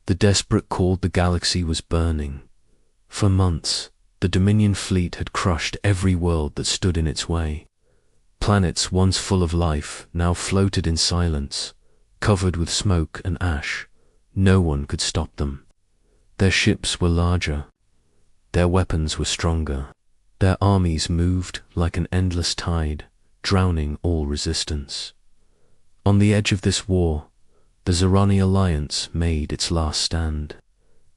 The desperate call the galaxy was burning. For months, the Dominion fleet had crushed every world that stood in its way. Planets once full of life now floated in silence, covered with smoke and ash. No one could stop them. Their ships were larger. Their weapons were stronger. Their armies moved like an endless tide, drowning all resistance. On the edge of this war, the Zorani alliance made its last stand.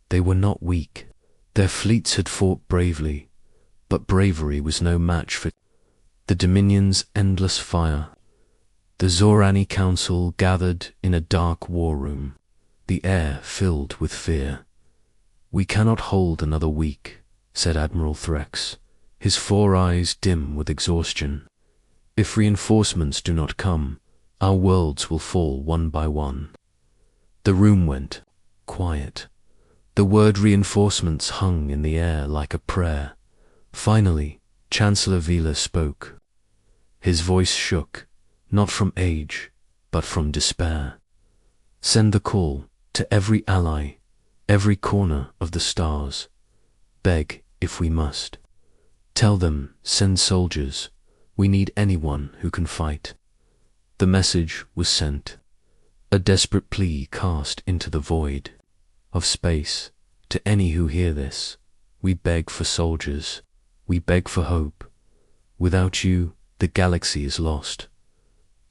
They were not weak. Their fleets had fought bravely, but bravery was no match for the Dominion's endless fire. The Zorani Council gathered in a dark war room, the air filled with fear. "We cannot hold another week," said Admiral Threx, his 4 eyes dim with exhaustion. "If reinforcements do not come, our worlds will fall one by one." The room went quiet. The word reinforcements hung in the air like a prayer. Finally, Chancellor Vila spoke. His voice shook, not from age, but from despair. "Send the call to every ally, every corner of the stars. Beg if we must. Tell them, send soldiers. We need anyone who can fight." The message was sent, a desperate plea cast into the void of space. "To any who hear this, we beg for soldiers. We beg for hope. Without you, the galaxy is lost."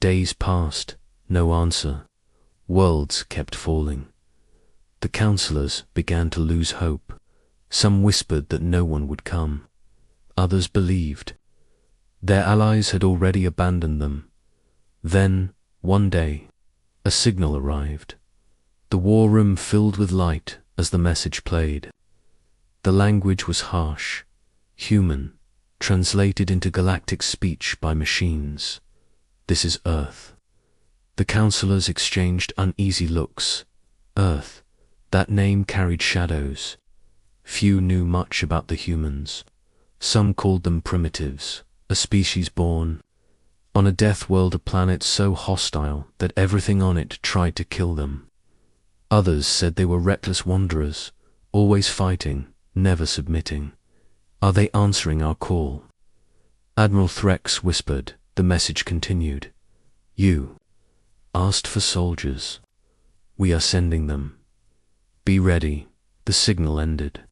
Days passed, no answer. Worlds kept falling. The counselors began to lose hope. Some whispered that no one would come. Others believed. Their allies had already abandoned them. Then, one day, a signal arrived. The war room filled with light as the message played. The language was harsh, human, translated into galactic speech by machines. "This is Earth." The counselors exchanged uneasy looks. Earth, that name carried shadows. Few knew much about the humans. Some called them primitives, a species born on a death world, a planet so hostile that everything on it tried to kill them. Others said they were reckless wanderers, always fighting, never submitting. "Are they answering our call?" Admiral Threx whispered. The message continued. "You asked for soldiers. We are sending them. Be ready." The signal ended.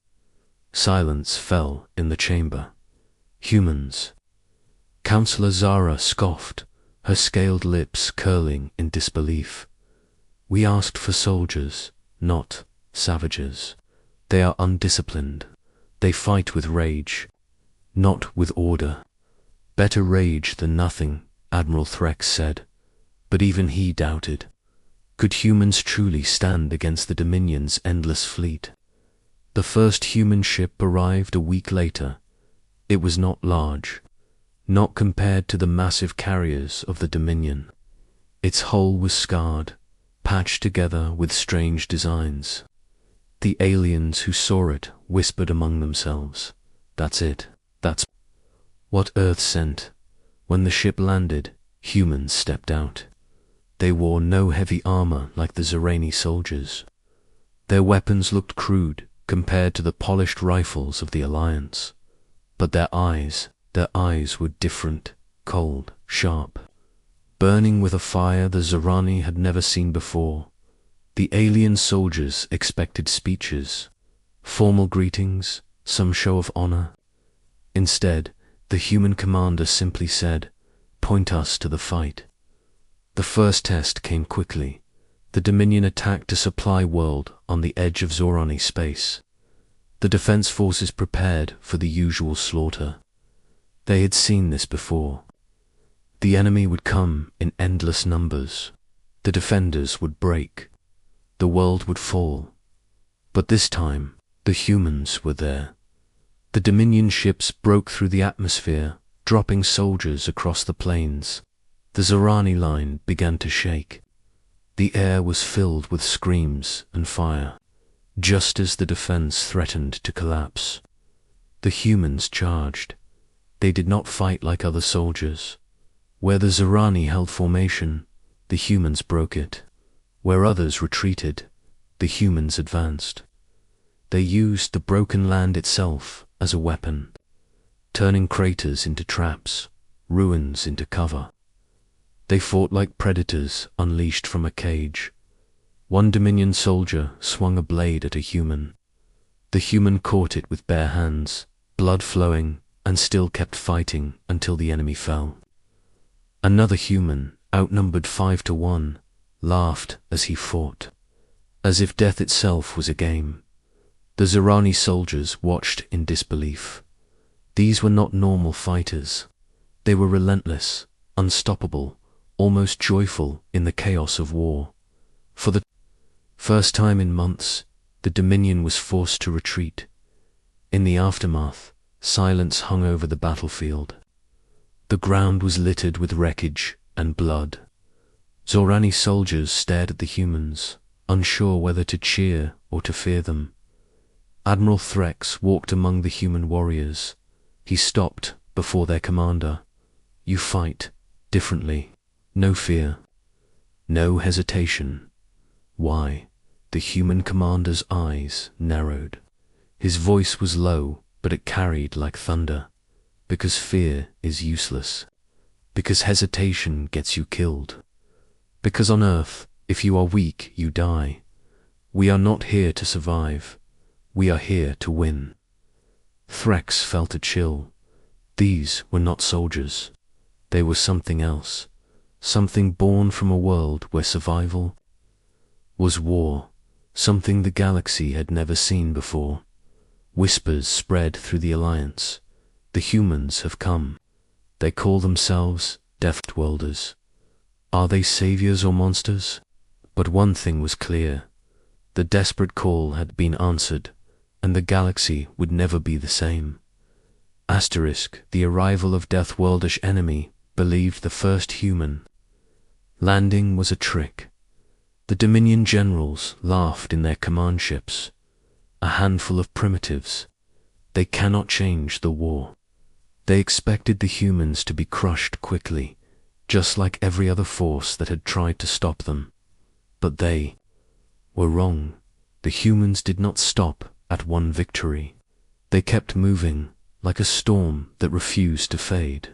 Silence fell in the chamber. "Humans." Counselor Zara scoffed, her scaled lips curling in disbelief. "We asked for soldiers, not savages. They are undisciplined. They fight with rage, not with order." "Better rage than nothing," Admiral Threx said. But even he doubted. Could humans truly stand against the Dominion's endless fleet? The first human ship arrived a week later. It was not large, not compared to the massive carriers of the Dominion. Its hull was scarred, patched together with strange designs. The aliens who saw it whispered among themselves, "That's it. That's what Earth sent." When the ship landed, humans stepped out. They wore no heavy armor like the Zorani soldiers. Their weapons looked crude compared to the polished rifles of the Alliance. But their eyes were different, cold, sharp, burning with a fire the Zorani had never seen before. The alien soldiers expected speeches, formal greetings, some show of honor. Instead, the human commander simply said, "Point us to the fight." The first test came quickly. The Dominion attacked a supply world on the edge of Zorani space. The defense forces prepared for the usual slaughter. They had seen this before. The enemy would come in endless numbers. The defenders would break. The world would fall. But this time, the humans were there. The Dominion ships broke through the atmosphere, dropping soldiers across the plains. The Zorani line began to shake. The air was filled with screams and fire, just as the defense threatened to collapse. The humans charged. They did not fight like other soldiers. Where the Zorani held formation, the humans broke it. Where others retreated, the humans advanced. They used the broken land itself as a weapon, turning craters into traps, ruins into cover. They fought like predators unleashed from a cage. One Dominion soldier swung a blade at a human. The human caught it with bare hands, blood flowing, and still kept fighting until the enemy fell. Another human, outnumbered 5-1, laughed as he fought, as if death itself was a game. The Zerani soldiers watched in disbelief. These were not normal fighters. They were relentless, unstoppable, almost joyful in the chaos of war. For the first time in months, the Dominion was forced to retreat. In the aftermath, silence hung over the battlefield. The ground was littered with wreckage and blood. Zorani soldiers stared at the humans, unsure whether to cheer or to fear them. Admiral Threx walked among the human warriors. He stopped before their commander. You fight differently. No fear. No hesitation. Why? The human commander's eyes narrowed. His voice was low, but it carried like thunder. Because fear is useless. Because hesitation gets you killed. Because on Earth, if you are weak, you die. We are not here to survive. We are here to win. Threx felt a chill. These were not soldiers. They were something else. Something born from a world where survival was war. Something the galaxy had never seen before. Whispers spread through the Alliance. The humans have come. They call themselves deathworlders. Are they saviors or monsters? But one thing was clear. The desperate call had been answered, and the galaxy would never be the same. Asterisk, the arrival of deathworldish enemy, believed the first human landing was a trick. The Dominion generals laughed in their command ships. A handful of primitives. They cannot change the war. They expected the humans to be crushed quickly, just like every other force that had tried to stop them. But they were wrong. The humans did not stop at one victory. They kept moving, like a storm that refused to fade.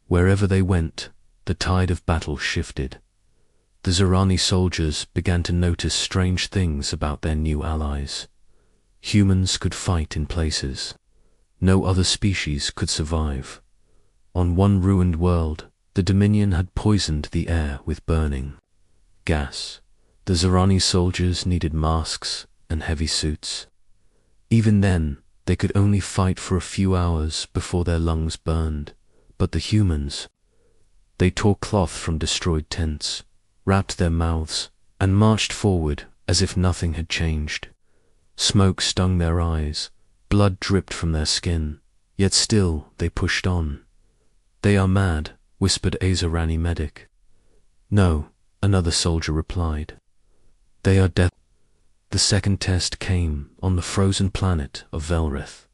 Wherever they went, the tide of battle shifted. The Zorani soldiers began to notice strange things about their new allies. Humans could fight in places no other species could survive. On one ruined world, the Dominion had poisoned the air with burning gas. The Zorani soldiers needed masks and heavy suits. Even then, they could only fight for a few hours before their lungs burned. But the humans, they tore cloth from destroyed tents, wrapped their mouths, and marched forward as if nothing had changed. Smoke stung their eyes, blood dripped from their skin, yet still they pushed on. They are mad, whispered a Zorani medic. No, another soldier replied. They are death. The second test came on the frozen planet of Velrith.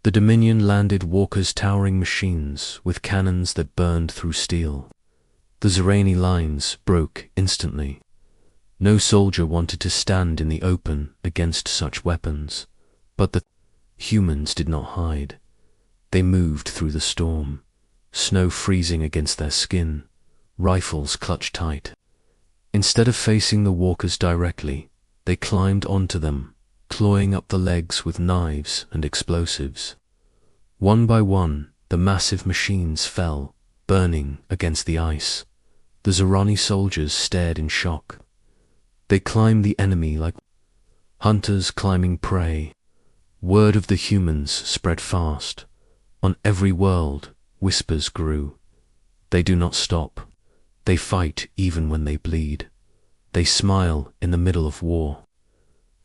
The Dominion landed Walker's towering machines with cannons that burned through steel. The Zorani lines broke instantly. No soldier wanted to stand in the open against such weapons, but the humans did not hide. They moved through the storm, snow freezing against their skin, rifles clutched tight. Instead of facing the walkers directly, they climbed onto them, clawing up the legs with knives and explosives. One by one, the massive machines fell, burning against the ice. The Zorani soldiers stared in shock. They climbed the enemy like hunters climbing prey. Word of the humans spread fast. On every world, whispers grew. They do not stop. They fight even when they bleed. They smile in the middle of war.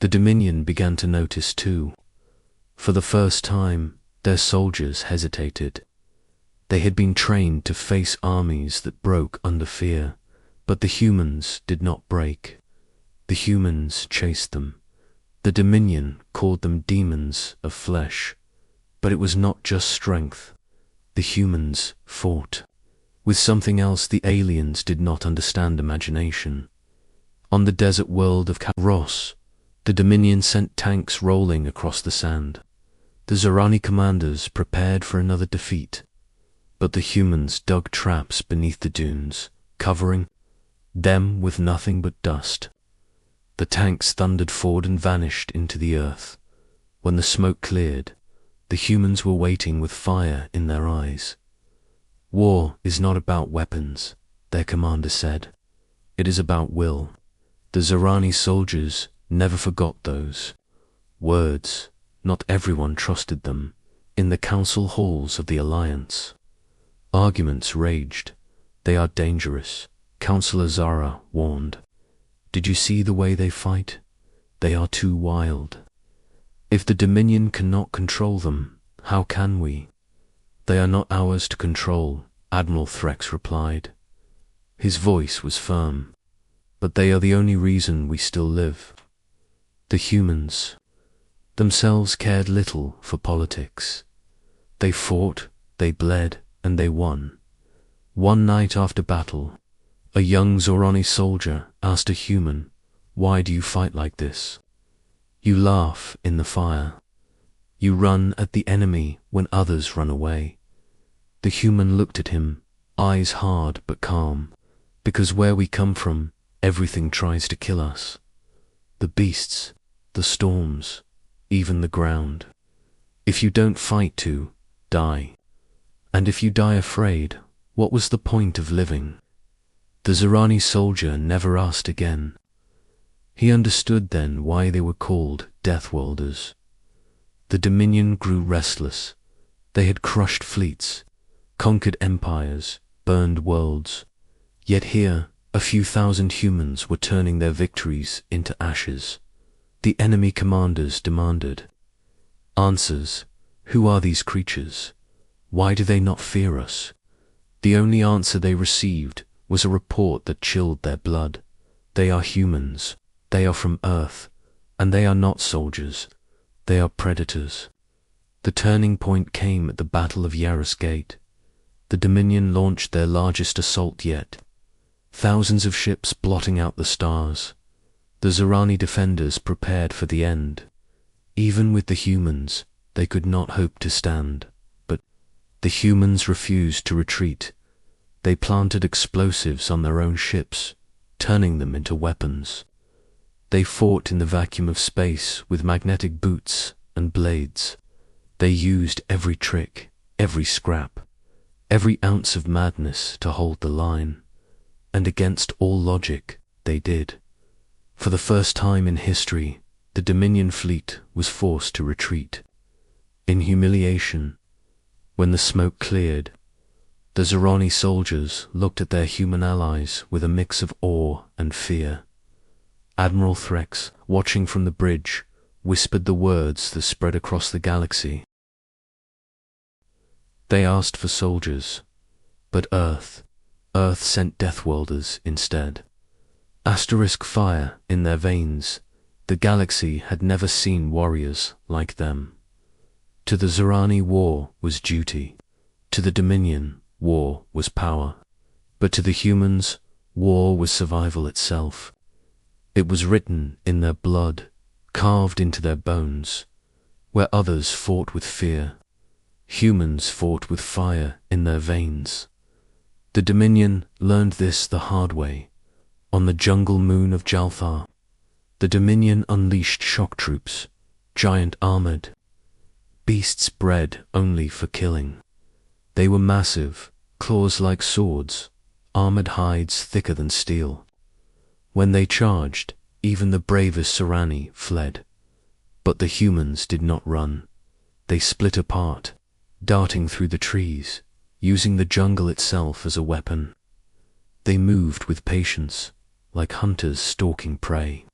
The Dominion began to notice too. For the first time, their soldiers hesitated. They had been trained to face armies that broke under fear, but the humans did not break. The humans chased them. The Dominion called them demons of flesh, but it was not just strength. The humans fought with something else the aliens did not understand: imagination. On the desert world of Ross, The Dominion sent tanks rolling across the sand. The Zerani commanders prepared for another defeat, but the humans dug traps beneath the dunes, covering them with nothing but dust. The tanks thundered forward and vanished into the earth. When the smoke cleared, the humans were waiting with fire in their eyes. War is not about weapons, their commander said. It is about will. The Zerani soldiers never forgot those words. Not everyone trusted them. In the council halls of the Alliance, arguments raged. They are dangerous, Councillor Zara warned. Did you see the way they fight? They are too wild. If the Dominion cannot control them, how can we? They are not ours to control, Admiral Threx replied. His voice was firm. But they are the only reason we still live. The humans themselves cared little for politics. They fought, they bled, and they won. One night after battle, a young Zorani soldier asked a human, "Why do you fight like this? You laugh in the fire. You run at the enemy when others run away." The human looked at him, eyes hard but calm. Because where we come from, everything tries to kill us. The beasts, the storms, even the ground. If you don't fight to, die. And if you die afraid, what was the point of living? The Zerani soldier never asked again. He understood then why they were called deathworlders. The Dominion grew restless. They had crushed fleets, conquered empires, burned worlds. Yet here, a few thousand humans were turning their victories into ashes. The enemy commanders demanded answers. Who are these creatures? Why do they not fear us? The only answer they received was a report that chilled their blood. They are humans. They are from Earth. And they are not soldiers. They are predators. The turning point came at the Battle of Yaris Gate. The Dominion launched their largest assault yet. Thousands of ships blotting out the stars. The Zerani defenders prepared for the end. Even with the humans, they could not hope to stand. But the humans refused to retreat. They planted explosives on their own ships, turning them into weapons. They fought in the vacuum of space with magnetic boots and blades. They used every trick, every scrap, every ounce of madness to hold the line. And against all logic, they did. For the first time in history, the Dominion fleet was forced to retreat. In humiliation, when the smoke cleared, the Zerani soldiers looked at their human allies with a mix of awe and fear. Admiral Threx, watching from the bridge, whispered the words that spread across the galaxy. They asked for soldiers, but Earth sent deathworlders instead. Asterisk fire in their veins, the galaxy had never seen warriors like them. To the Zerani, war was duty. To the Dominion, war was power. But to the humans, war was survival itself. It was written in their blood, carved into their bones. Where others fought with fear, humans fought with fire in their veins. The Dominion learned this the hard way. On the jungle moon of Jalthar, the Dominion unleashed shock troops, giant armored, beasts bred only for killing. They were massive, claws like swords, armored hides thicker than steel. When they charged, even the bravest Zerani fled. But the humans did not run. They split apart, darting through the trees, using the jungle itself as a weapon. They moved with patience, like hunters stalking prey.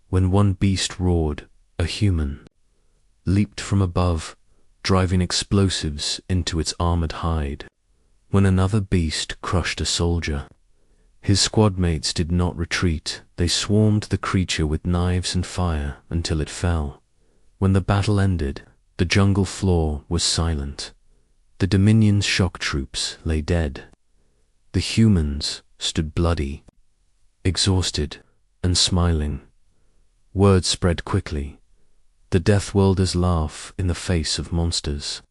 When one beast roared, a human leaped from above, driving explosives into its armored hide. When another beast crushed a soldier, his squad mates did not retreat. They swarmed the creature with knives and fire until it fell. When the battle ended, the jungle floor was silent. The Dominion's shock troops lay dead. The humans stood bloody, exhausted and smiling. Word spread quickly. The deathworlders laugh in the face of monsters.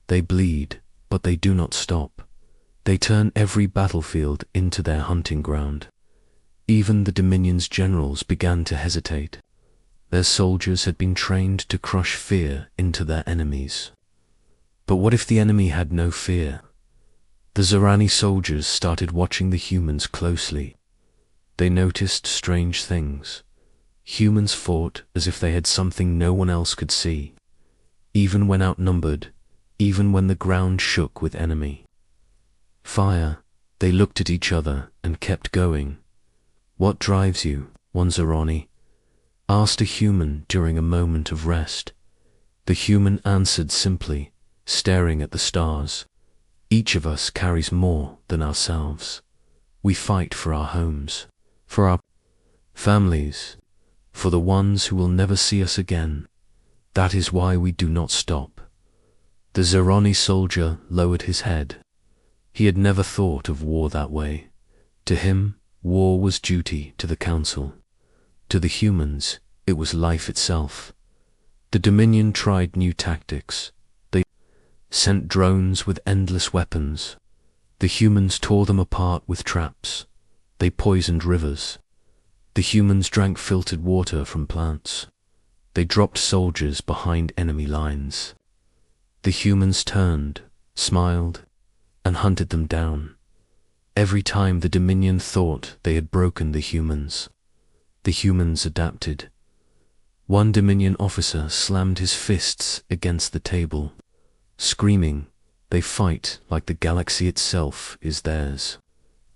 They bleed, but they do not stop. They turn every battlefield into their hunting ground. Even the Dominion's generals began to hesitate. Their soldiers had been trained to crush fear into their enemies. But what if the enemy had no fear? The Zorani soldiers started watching the humans closely. They noticed strange things. Humans fought as if they had something no one else could see. Even when outnumbered, even when the ground shook with enemy. Fire. They looked at each other and kept going. What drives you? One Zorani asked a human during a moment of rest. The human answered simply, staring at the stars. Each of us carries more than ourselves. We fight for our homes, for our families, for the ones who will never see us again. That is why we do not stop. The Zorani soldier lowered his head. He had never thought of war that way. To him, war was duty to the council. To the humans, it was life itself. The Dominion tried new tactics. They sent drones with endless weapons. The humans tore them apart with traps. They poisoned rivers. The humans drank filtered water from plants. They dropped soldiers behind enemy lines. The humans turned, smiled, and hunted them down. Every time the Dominion thought they had broken the humans adapted. One Dominion officer slammed his fists against the table, screaming, "They fight like the galaxy itself is theirs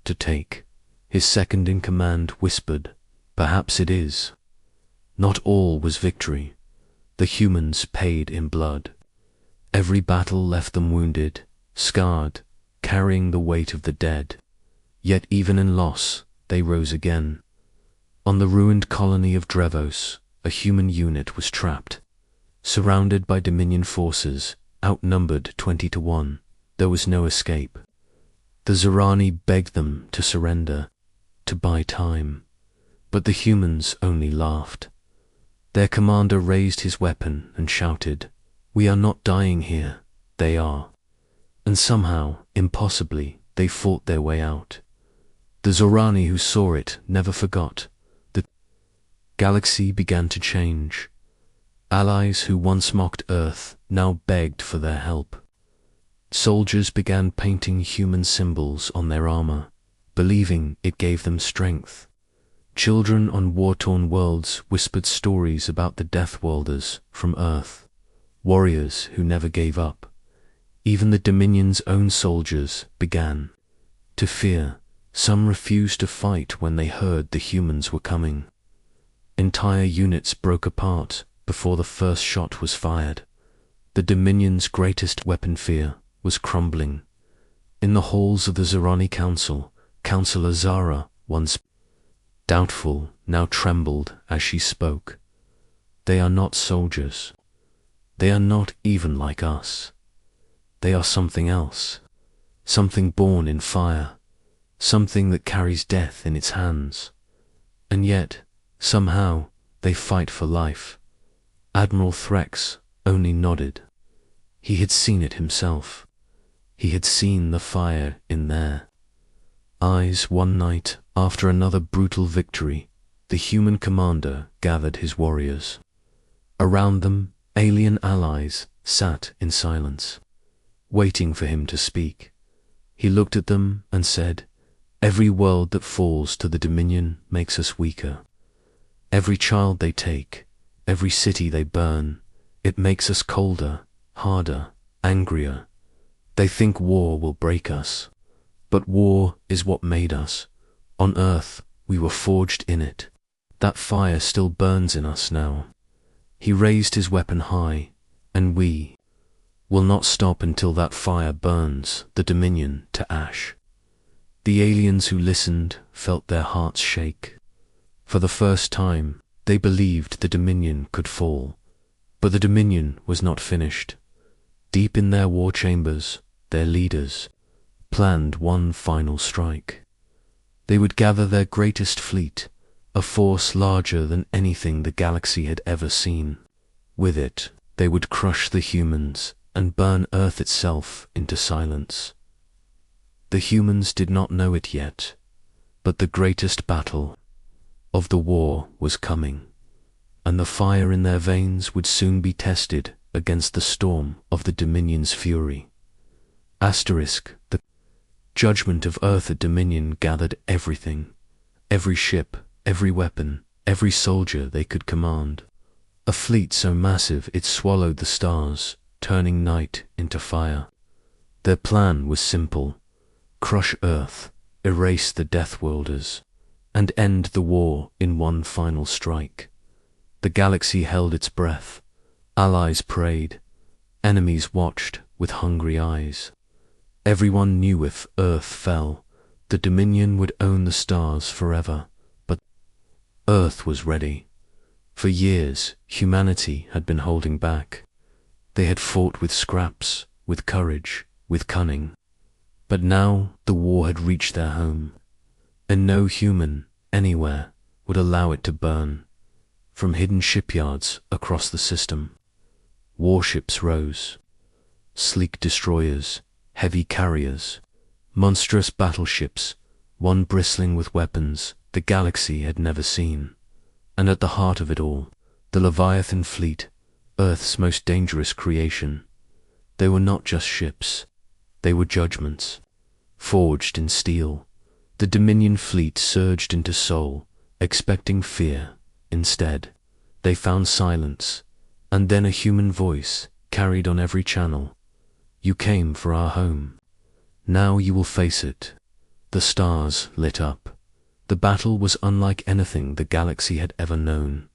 to take." His second-in-command whispered, "Perhaps it is." Not all was victory. The humans paid in blood. Every battle left them wounded, scarred, carrying the weight of the dead. Yet even in loss, they rose again. On the ruined colony of Drevos, a human unit was trapped. Surrounded by Dominion forces, outnumbered 20-1, there was no escape. The Zorani begged them to surrender, to buy time. But the humans only laughed. Their commander raised his weapon and shouted, "We are not dying here, they are." And somehow, impossibly, they fought their way out. The Zorani who saw it never forgot. The galaxy began to change. Allies who once mocked Earth now begged for their help. Soldiers began painting human symbols on their armor, believing it gave them strength. Children on war-torn worlds whispered stories about the deathworlders from Earth, warriors who never gave up. Even the Dominion's own soldiers began to fear. Some refused to fight when they heard the humans were coming. Entire units broke apart before the first shot was fired. The Dominion's greatest weapon, fear, was crumbling. In the halls of the Zorani Council, Councillor Zara, once doubtful, now trembled as she spoke. They are not soldiers. They are not even like us. They are something else. Something born in fire. Something that carries death in its hands. And yet, somehow, they fight for life. Admiral Threx only nodded. He had seen it himself. He had seen the fire in their eyes. One night, after another brutal victory, the human commander gathered his warriors. Around them, alien allies sat in silence, waiting for him to speak. He looked at them and said, "Every world that falls to the Dominion makes us weaker. Every child they take, every city they burn, it makes us colder, harder, angrier. They think war will break us. But war is what made us. On Earth, we were forged in it. That fire still burns in us now." He raised his weapon high, "And we will not stop until that fire burns the Dominion to ash." The aliens who listened felt their hearts shake. For the first time, they believed the Dominion could fall. But the Dominion was not finished. Deep in their war chambers, their leaders planned one final strike. They would gather their greatest fleet, a force larger than anything the galaxy had ever seen. With it, they would crush the humans and burn Earth itself into silence. The humans did not know it yet, but the greatest battle of the war was coming, and the fire in their veins would soon be tested against the storm of the Dominion's fury. The judgment of Earth at Dominion gathered everything, every ship, every weapon, every soldier they could command. A fleet so massive it swallowed the stars, turning night into fire. Their plan was simple: crush Earth, erase the deathworlders, and end the war in one final strike. The galaxy held its breath. Allies prayed. Enemies watched with hungry eyes. Everyone knew if Earth fell, the Dominion would own the stars forever. But Earth was ready. For years, humanity had been holding back. They had fought with scraps, with courage, with cunning. But now the war had reached their home, and no human, anywhere, would allow it to burn. From hidden shipyards across the system, warships rose. Sleek destroyers, heavy carriers, monstrous battleships, one bristling with weapons the galaxy had never seen. And at the heart of it all, the Leviathan fleet, Earth's most dangerous creation. They were not just ships, they were judgments, forged in steel. The Dominion fleet surged into Sol, expecting fear. Instead, they found silence, and then a human voice carried on every channel. You came for our home. Now you will face it. The stars lit up. The battle was unlike anything the galaxy had ever known.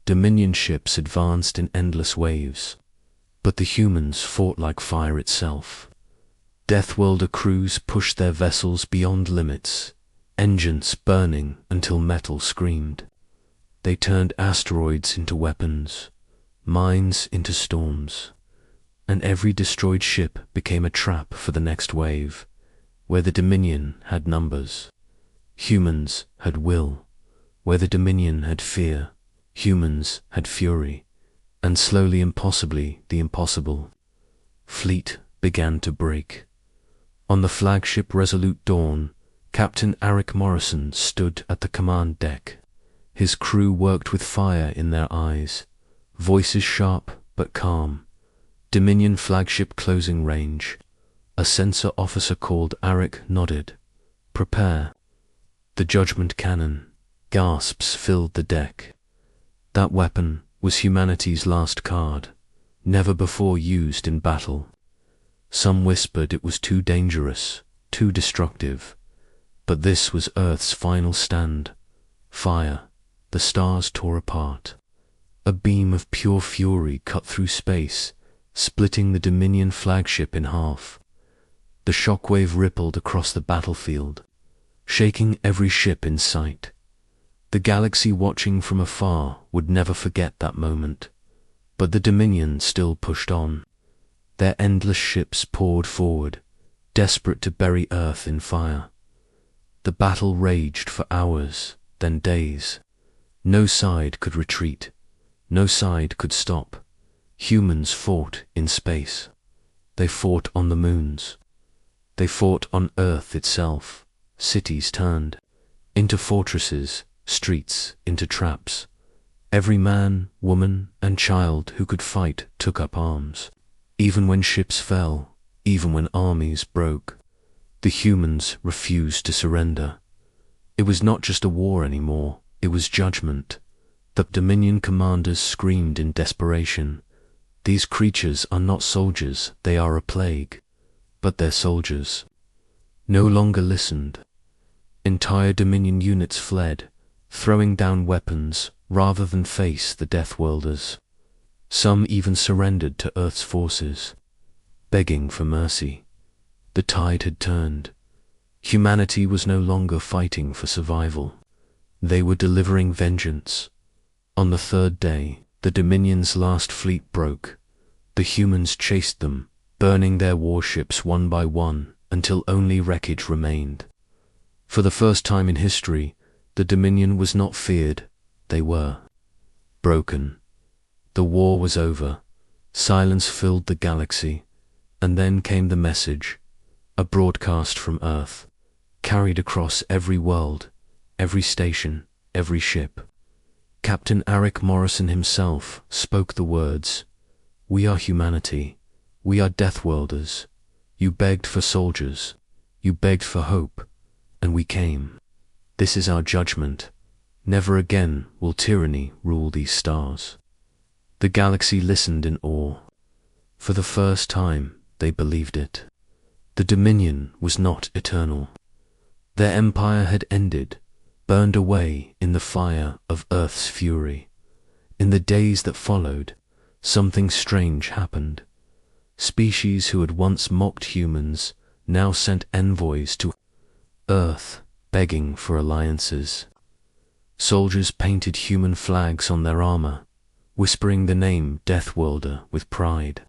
Dominion ships advanced in endless waves, but the humans fought like fire itself. Deathworlder crews pushed their vessels beyond limits, engines burning until metal screamed. They turned asteroids into weapons, mines into storms, and every destroyed ship became a trap for the next wave, where the Dominion had numbers. Humans had will. Where the Dominion had fear, humans had fury, and slowly and possibly the impossible. Fleet began to break. On the flagship Resolute Dawn, Captain Eric Morrison stood at the command deck. His crew worked with fire in their eyes, voices sharp but calm. Dominion flagship closing range. A sensor officer called Eric nodded. Prepare. The judgment cannon. Gasps filled the deck. That weapon was humanity's last card, never before used in battle. Some whispered it was too dangerous, too destructive. But this was Earth's final stand. Fire. The stars tore apart. A beam of pure fury cut through space, splitting the Dominion flagship in half. The shockwave rippled across the battlefield, shaking every ship in sight. The galaxy watching from afar would never forget that moment. But the Dominion still pushed on. Their endless ships poured forward, desperate to bury Earth in fire. The battle raged for hours, then days. No side could retreat. No side could stop. Humans fought in space. They fought on the moons. They fought on Earth itself. Cities turned into fortresses, streets into traps. Every man, woman, and child who could fight took up arms. Even when ships fell, even when armies broke, the humans refused to surrender. It was not just a war anymore, it was judgment. The Dominion commanders screamed in desperation. These creatures are not soldiers, they are a plague. But their soldiers no longer listened. Entire Dominion units fled, throwing down weapons rather than face the Deathworlders. Some even surrendered to Earth's forces, begging for mercy. The tide had turned. Humanity was no longer fighting for survival. They were delivering vengeance. On the third day, the Dominion's last fleet broke. The humans chased them, burning their warships one by one until only wreckage remained. For the first time in history, The Dominion was not feared, they were broken. The war was over, silence filled the galaxy, and then came the message, a broadcast from Earth, carried across every world, every station, every ship. Captain Eric Morrison himself spoke the words, "We are humanity, we are deathworlders. You begged for soldiers, you begged for hope, and we came. This is our judgment. Never again will tyranny rule these stars." The galaxy listened in awe. For the first time, they believed it. The Dominion was not eternal. Their empire had ended, burned away in the fire of Earth's fury. In the days that followed, something strange happened. Species who had once mocked humans now sent envoys to Earth, begging for alliances. Soldiers painted human flags on their armor, whispering the name Deathworlder with pride.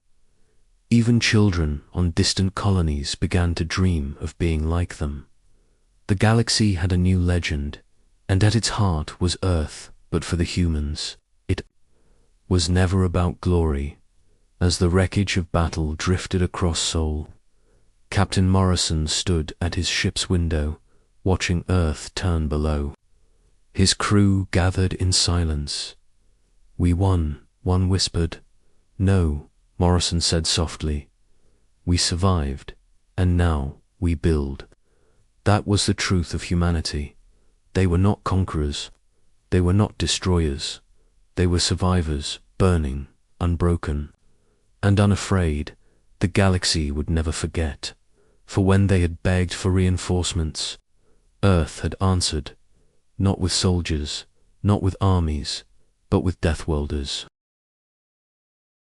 Even children on distant colonies began to dream of being like them. The galaxy had a new legend, and at its heart was Earth, but for the humans. It was never about glory. As the wreckage of battle drifted across Sol, Captain Morrison stood at his ship's window, watching Earth turn below. His crew gathered in silence. "We won," one whispered. "No," Morrison said softly. "We survived, and now we build." That was the truth of humanity. They were not conquerors. They were not destroyers. They were survivors, burning, unbroken. And unafraid, the galaxy would never forget. For when they had begged for reinforcements, Earth had answered, not with soldiers, not with armies, but with deathworlders.